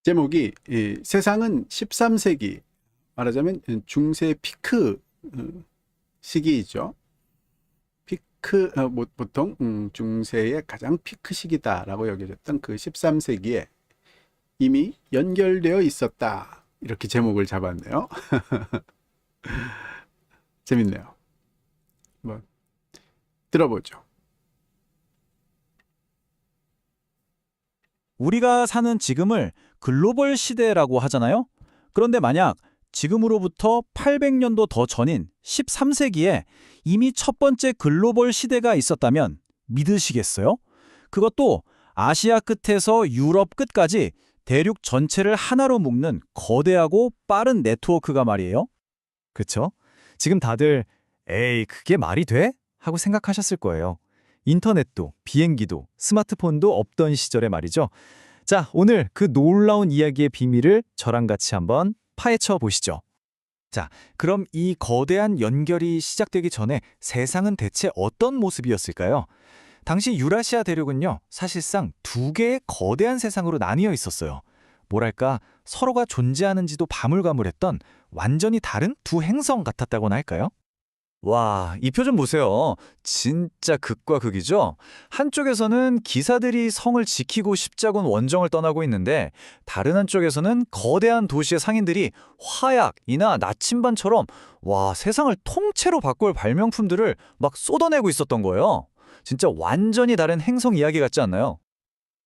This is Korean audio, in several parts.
제목이 세상은 13세기, 말하자면 중세 피크 시기이죠. 피크, 보통 중세의 가장 피크 시기다라고 여겨졌던 그 13세기에 이미 연결되어 있었다. 이렇게 제목을 잡았네요. 재밌네요. 한번 들어보죠. 우리가 사는 지금을 글로벌 시대라고 하잖아요. 그런데 만약 지금으로부터 800년도 더 전인 13세기에 이미 첫 번째 글로벌 시대가 있었다면 믿으시겠어요? 그것도 아시아 끝에서 유럽 끝까지 대륙 전체를 하나로 묶는 거대하고 빠른 네트워크가 말이에요. 그쵸? 지금 다들 에이, 그게 말이 돼? 하고 생각하셨을 거예요. 인터넷도, 비행기도, 스마트폰도 없던 시절에 말이죠. 자, 오늘 그 놀라운 이야기의 비밀을 저랑 같이 한번 파헤쳐 보시죠. 자, 그럼 이 거대한 연결이 시작되기 전에 세상은 대체 어떤 모습이었을까요? 당시 유라시아 대륙은요, 사실상 두 개의 거대한 세상으로 나뉘어 있었어요. 뭐랄까, 서로가 존재하는지도 바물가물했던 완전히 다른 두 행성 같았다고나 할까요? 와, 이 표 좀 보세요. 진짜 극과 극이죠? 한쪽에서는 기사들이 성을 지키고 십자군 원정을 떠나고 있는데 다른 한쪽에서는 거대한 도시의 상인들이 화약이나 나침반처럼 세상을 통째로 바꿀 발명품들을 막 쏟아내고 있었던 거예요. 진짜 완전히 다른 행성 이야기 같지 않나요?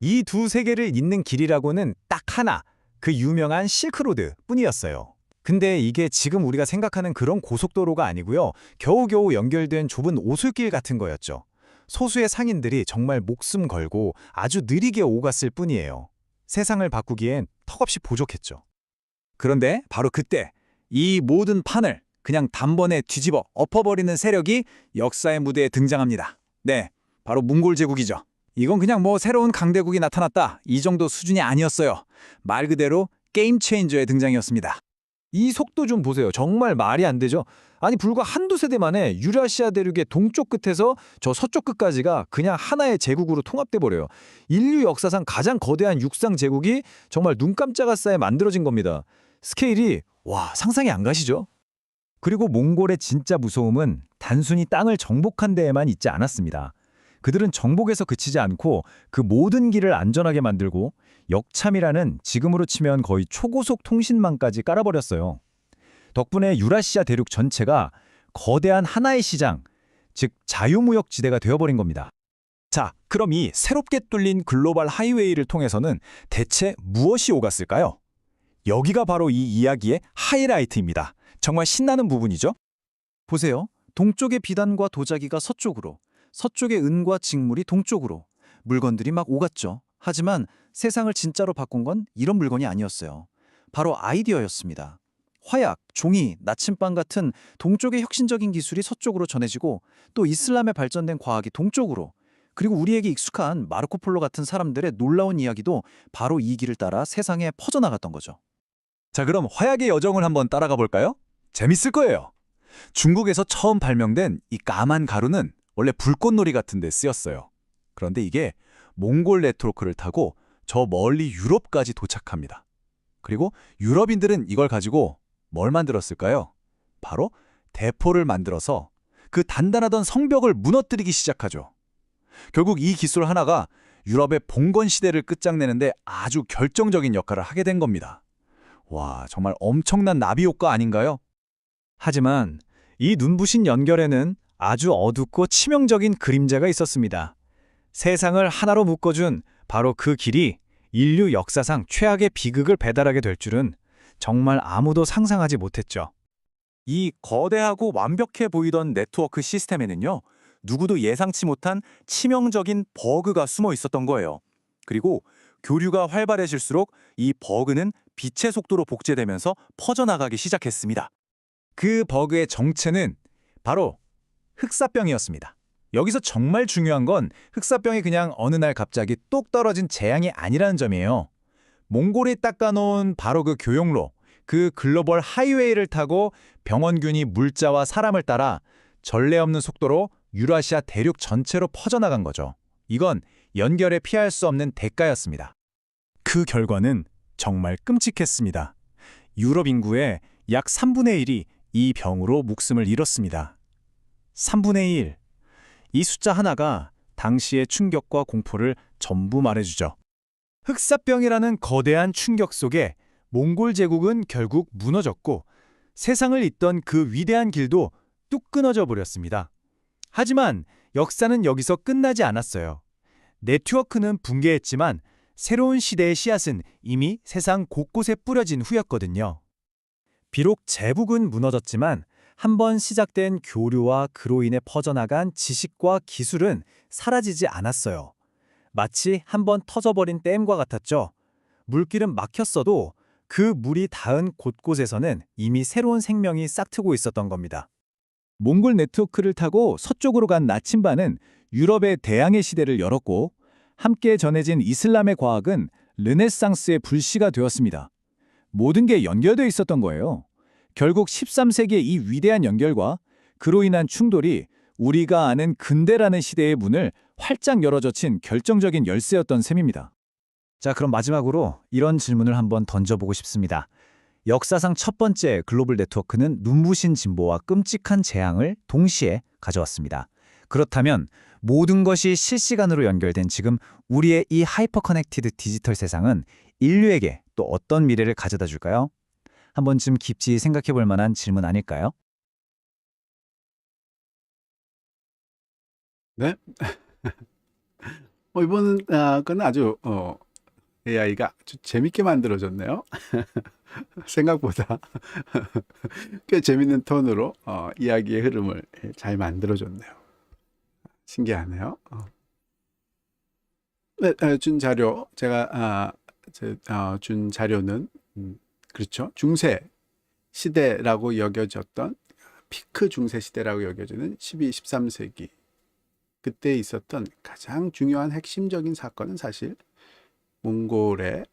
이 두 세계를 잇는 길이라고는 딱 하나, 그 유명한 실크로드 뿐이었어요. 근데 이게 지금 우리가 생각하는 그런 고속도로가 아니고요. 겨우겨우 연결된 좁은 오솔길 같은 거였죠. 소수의 상인들이 정말 목숨 걸고 아주 느리게 오갔을 뿐이에요. 세상을 바꾸기엔 턱없이 부족했죠. 그런데 바로 그때 이 모든 판을 그냥 단번에 뒤집어 엎어버리는 세력이 역사의 무대에 등장합니다. 네, 바로 몽골 제국이죠. 이건 그냥 새로운 강대국이 나타났다, 이 정도 수준이 아니었어요. 말 그대로 게임 체인저의 등장이었습니다. 이 속도 좀 보세요. 정말 말이 안 되죠? 아니, 불과 한두 세대 만에 유라시아 대륙의 동쪽 끝에서 저 서쪽 끝까지가 그냥 하나의 제국으로 통합돼 버려요. 인류 역사상 가장 거대한 육상 제국이 정말 눈 깜짝할 사이에 만들어진 겁니다. 스케일이 상상이 안 가시죠? 그리고 몽골의 진짜 무서움은 단순히 땅을 정복한 데에만 있지 않았습니다. 그들은 정복에서 그치지 않고 그 모든 길을 안전하게 만들고 역참이라는 지금으로 치면 거의 초고속 통신망까지 깔아버렸어요. 덕분에 유라시아 대륙 전체가 거대한 하나의 시장, 즉 자유무역지대가 되어버린 겁니다. 자, 그럼 이 새롭게 뚫린 글로벌 하이웨이를 통해서는 대체 무엇이 오갔을까요? 여기가 바로 이 이야기의 하이라이트입니다. 정말 신나는 부분이죠? 보세요. 동쪽의 비단과 도자기가 서쪽으로, 서쪽의 은과 직물이 동쪽으로, 물건들이 막 오갔죠. 하지만 세상을 진짜로 바꾼 건 이런 물건이 아니었어요. 바로 아이디어였습니다. 화약, 종이, 나침반 같은 동쪽의 혁신적인 기술이 서쪽으로 전해지고 또 이슬람에 발전된 과학이 동쪽으로, 그리고 우리에게 익숙한 마르코폴로 같은 사람들의 놀라운 이야기도 바로 이 길을 따라 세상에 퍼져나갔던 거죠. 자, 그럼 화약의 여정을 한번 따라가 볼까요? 재밌을 거예요. 중국에서 처음 발명된 이 까만 가루는 원래 불꽃놀이 같은 데 쓰였어요. 그런데 이게 몽골 네트워크를 타고 저 멀리 유럽까지 도착합니다. 그리고 유럽인들은 이걸 가지고 뭘 만들었을까요? 바로 대포를 만들어서 그 단단하던 성벽을 무너뜨리기 시작하죠. 결국 이 기술 하나가 유럽의 봉건 시대를 끝장내는데 아주 결정적인 역할을 하게 된 겁니다. 정말 엄청난 나비 효과 아닌가요? 하지만 이 눈부신 연결에는 아주 어둡고 치명적인 그림자가 있었습니다. 세상을 하나로 묶어준 바로 그 길이 인류 역사상 최악의 비극을 배달하게 될 줄은 정말 아무도 상상하지 못했죠. 이 거대하고 완벽해 보이던 네트워크 시스템에는요, 누구도 예상치 못한 치명적인 버그가 숨어 있었던 거예요. 그리고 교류가 활발해질수록 이 버그는 빛의 속도로 복제되면서 퍼져나가기 시작했습니다. 그 버그의 정체는 바로 흑사병이었습니다. 여기서 정말 중요한 건 흑사병이 그냥 어느 날 갑자기 똑 떨어진 재앙이 아니라는 점이에요. 몽골이 닦아놓은 바로 그 교역로, 그 글로벌 하이웨이를 타고 병원균이 물자와 사람을 따라 전례 없는 속도로 유라시아 대륙 전체로 퍼져나간 거죠. 이건 연결에 피할 수 없는 대가였습니다. 그 결과는 정말 끔찍했습니다. 유럽 인구의 약 3분의 1이 이 병으로 목숨을 잃었습니다. 3분의 1. 이 숫자 하나가 당시의 충격과 공포를 전부 말해주죠. 흑사병이라는 거대한 충격 속에 몽골 제국은 결국 무너졌고 세상을 잇던 그 위대한 길도 뚝 끊어져 버렸습니다. 하지만 역사는 여기서 끝나지 않았어요. 네트워크는 붕괴했지만 새로운 시대의 씨앗은 이미 세상 곳곳에 뿌려진 후였거든요. 비록 제국은 무너졌지만 한번 시작된 교류와 그로 인해 퍼져나간 지식과 기술은 사라지지 않았어요. 마치 한번 터져버린 댐과 같았죠. 물길은 막혔어도 그 물이 닿은 곳곳에서는 이미 새로운 생명이 싹트고 있었던 겁니다. 몽골 네트워크를 타고 서쪽으로 간 나침반은 유럽의 대항해 시대를 열었고 함께 전해진 이슬람의 과학은 르네상스의 불씨가 되었습니다. 모든 게 연결되어 있었던 거예요. 결국 13세기의 이 위대한 연결과 그로 인한 충돌이 우리가 아는 근대라는 시대의 문을 활짝 열어젖힌 결정적인 열쇠였던 셈입니다. 자, 그럼 마지막으로 이런 질문을 한번 던져보고 싶습니다. 역사상 첫 번째 글로벌 네트워크는 눈부신 진보와 끔찍한 재앙을 동시에 가져왔습니다. 그렇다면 모든 것이 실시간으로 연결된 지금 우리의 이 하이퍼 커넥티드 디지털 세상은 인류에게 또 어떤 미래를 가져다 줄까요? 한 번쯤 깊이 생각해 볼 만한 질문 아닐까요? 네. 이번은 그건 아주 AI가 아주 재밌게 만들어졌네요. 생각보다 꽤 재밌는 톤으로 이야기의 흐름을 잘 만들어줬네요. 신기하네요. 네, 준 자료 제가 준 자료는 그렇죠. 중세 시대라고 여겨졌던 피크 중세 시대라고 여겨지는 12, 13세기 그때 있었던 가장 중요한 핵심적인 사건은 사실 몽골의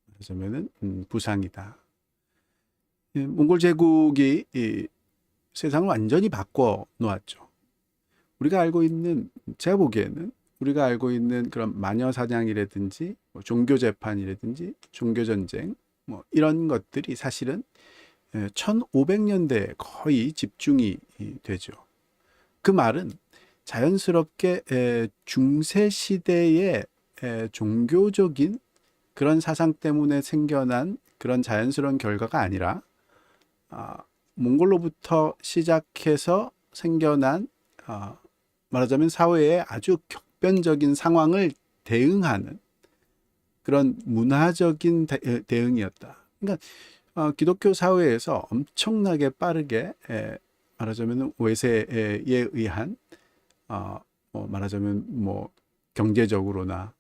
말하자면은 부상이다. 몽골 제국이 이 세상을 완전히 바꿔 놓았죠. 제가 보기에는 우리가 알고 있는 그런 마녀 사냥이라든지 종교 재판이라든지 종교 전쟁 이런 것들이 사실은 1500년대에 거의 집중이 되죠. 그 말은 자연스럽게 중세 시대의 종교적인 그런 사상 때문에 생겨난 그런 자연스러운 결과가 아니라 몽골로부터 시작해서 생겨난 말하자면 사회의 아주 격변적인 상황을 대응하는 그런 문화적인 대응이었다. 그러니까 기독교 사회에서 엄청나게 빠르게 말하자면 외세에 의한 말하자면 경제적으로나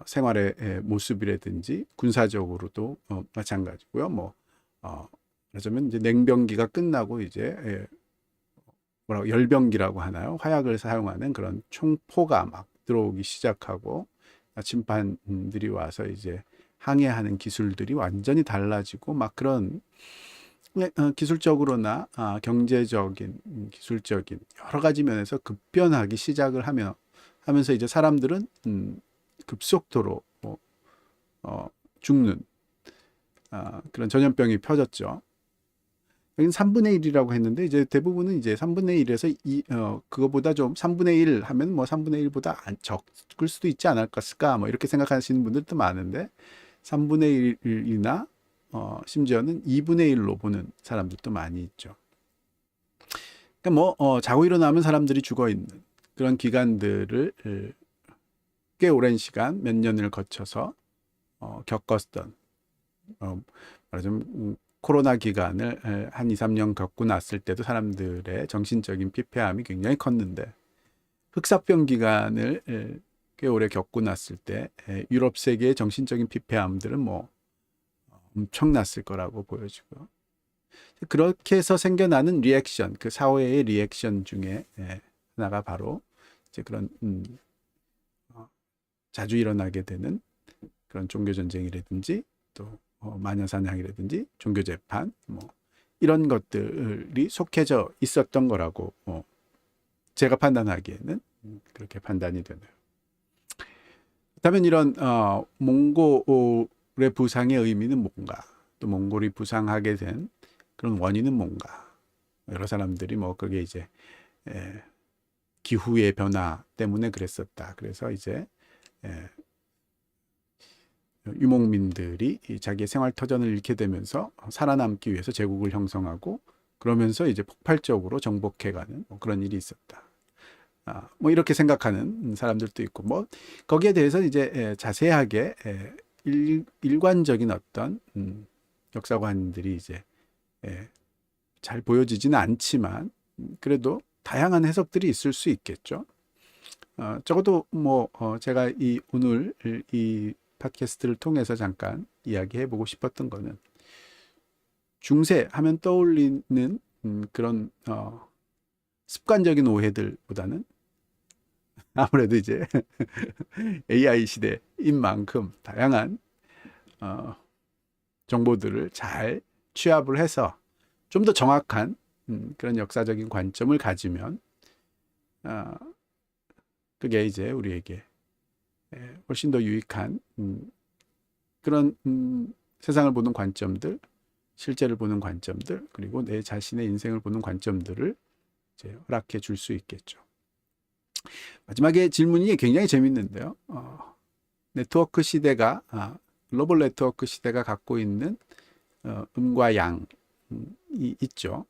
생활의 모습이라든지 군사적으로도 마찬가지고요. 말하자면 이제 냉병기가 끝나고 이제 열병기라고 하나요? 화약을 사용하는 그런 총포가 막 들어오기 시작하고 나침반들이 와서 이제 항해하는 기술들이 완전히 달라지고 막 그런 기술적으로나 경제적인 기술적인 여러 가지 면에서 급변하기 시작을 하면서 이제 사람들은 급속도로 죽는 그런 전염병이 펴졌죠. 여기는 3분의 1이라고 했는데 이제 대부분은 이제 3분의 1에서 그거보다 좀 3분의 1 하면 3분의 1보다 적을 수도 있지 않을까 이렇게 생각하시는 분들도 많은데 3분의 1이나 심지어는 2분의 1로 보는 사람들도 많이 있죠. 그러니까 자고 일어나면 사람들이 죽어 있는 그런 기간들을 꽤 오랜 시간 몇 년을 거쳐서 겪었던 말하자면 코로나 기간을 한 2, 3년 겪고 났을 때도 사람들의 정신적인 피폐함이 굉장히 컸는데 흑사병 기간을 꽤 오래 겪고 났을 때 유럽 세계의 정신적인 피폐함들은 엄청났을 거라고 보여지고요. 그렇게 해서 생겨나는 리액션, 그 사회의 리액션 중에 하나가 바로 이제 그런 자주 일어나게 되는 그런 종교 전쟁이라든지 또 마녀 사냥이라든지 종교 재판 이런 것들이 속해져 있었던 거라고 제가 판단하기에는 그렇게 판단이 되네요. 그렇다면 이런 몽골의 부상의 의미는 뭔가, 또 몽골이 부상하게 된 그런 원인은 뭔가. 여러 사람들이 뭐 그게 이제 기후의 변화 때문에 그랬었다. 그래서 이제 유목민들이 자기의 생활 터전을 잃게 되면서 살아남기 위해서 제국을 형성하고, 그러면서 이제 폭발적으로 정복해가는 뭐 그런 일이 있었다. 뭐 이렇게 생각하는 사람들도 있고, 뭐 거기에 대해서 이제 자세하게 일관적인 어떤 역사관들이 이제 잘 보여지지는 않지만, 그래도 다양한 해석들이 있을 수 있겠죠. 적어도 뭐 제가 오늘 이 팟캐스트를 통해서 잠깐 이야기해보고 싶었던 거는, 중세 하면 떠올리는 그런 습관적인 오해들보다는 아무래도 이제 AI 시대인 만큼 다양한 정보들을 잘 취합을 해서 좀 더 정확한 그런 역사적인 관점을 가지면 그게 이제 우리에게 훨씬 더 유익한 그런 세상을 보는 관점들, 실제를 보는 관점들, 그리고 내 자신의 인생을 보는 관점들을 이제 허락해 줄 수 있겠죠. 마지막에 질문이 굉장히 재밌는데요. 네트워크 시대가 글로벌 네트워크 시대가 갖고 있는 음과 양이 있죠.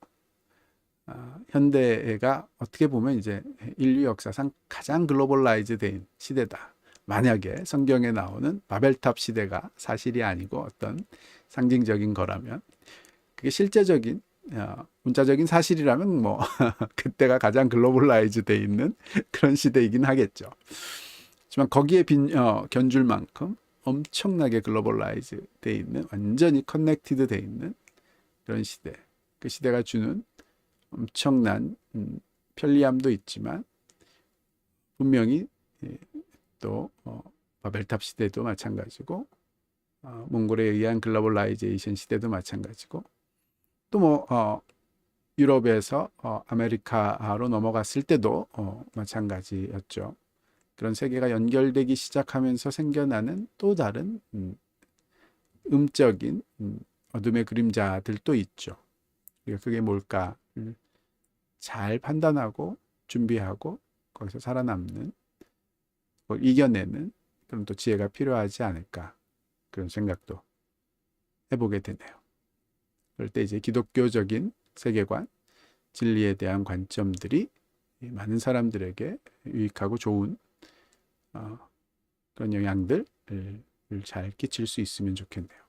현대가 어떻게 보면 이제 인류 역사상 가장 글로벌라이즈 된 시대다. 만약에 성경에 나오는 바벨탑 시대가 사실이 아니고 어떤 상징적인 거라면, 그게 실제적인 문자적인 사실이라면 뭐 그때가 가장 글로벌라이즈 돼 있는 그런 시대이긴 하겠죠. 하지만 거기에 견줄 만큼 엄청나게 글로벌라이즈 돼 있는, 완전히 커넥티드 돼 있는 그런 시대, 그 시대가 주는 엄청난 편리함도 있지만, 분명히 또 바벨탑 시대도 마찬가지고, 몽골에 의한 글로벌라이제이션 시대도 마찬가지고, 또 뭐 유럽에서 아메리카로 넘어갔을 때도 마찬가지였죠. 그런 세계가 연결되기 시작하면서 생겨나는 또 다른 음적인 어둠의 그림자들도 있죠. 그게 뭘까 잘 판단하고 준비하고 거기서 살아남는, 그걸 이겨내는 그런 또 지혜가 필요하지 않을까, 그런 생각도 해보게 되네요. 그럴 때 이제 기독교적인 세계관, 진리에 대한 관점들이 많은 사람들에게 유익하고 좋은 그런 영향들을 잘 끼칠 수 있으면 좋겠네요.